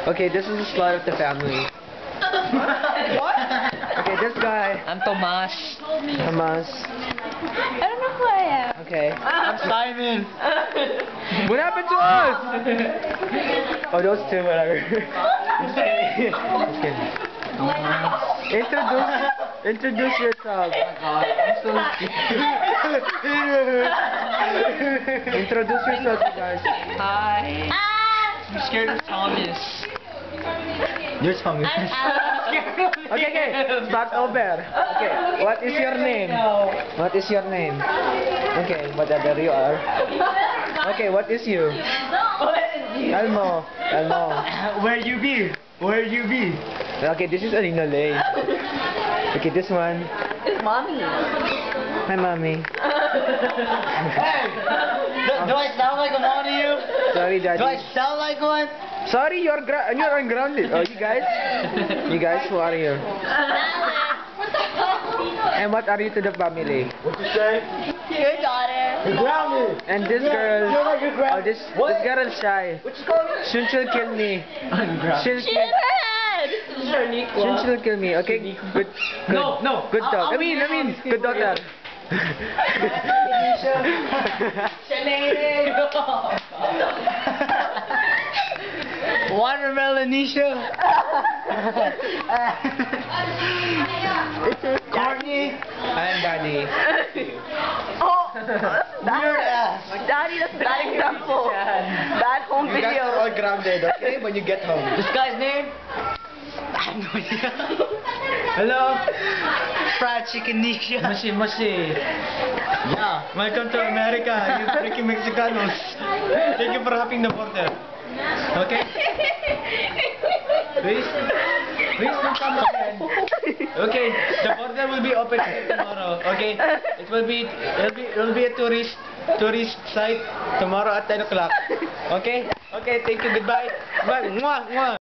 Okay, this is the slide of the family. What? Okay, this guy. I'm Tomas. Tomas. I don't know who I am. Okay. I'm Simon. What happened to us? Oh, those two, whatever. Okay. Introduce yourself. Introduce yourself, you guys. Hi. I'm scared of Thomas. You're Thomas. Okay. Start over. Okay. What is your name? What is your name? Okay, whatever you are. Okay, what is you? Elmo. Where you be? Where you be? Okay, this is Alina Lay. Okay, this one. It's mommy. Hi, mommy. Hey! Do I sound like I'm on to you? Sorry, Do I daddy. sound like one? Sorry, you're ungrounded. Oh, you guys, who are you? And what are you to the family? What you say? Your daughter. You're grounded. And this girl. You're like you're Oh, grounded. this girl is shy. What you call me? She'll kill me. She'll She hit her head. she'll kill me. Okay, good. No. Good dog. I mean, good daughter. Watermelonisha. Courtney. I'm daddy. Oh, Weird ass. Daddy, that's a bad example. Bad home You guys video. are all grounded, okay? When you get home. This guy's name? I have no idea. Hello. Fried chicken nisha. Mushi. Yeah. Welcome to America, you freaking Mexicanos. Thank you for hopping the border. Okay? Please don't come again. Okay, the border will be open tomorrow. Okay, it'll be a tourist site tomorrow at 10 o'clock. Okay? Okay, thank you. Goodbye. Bye. Mwah, mwah.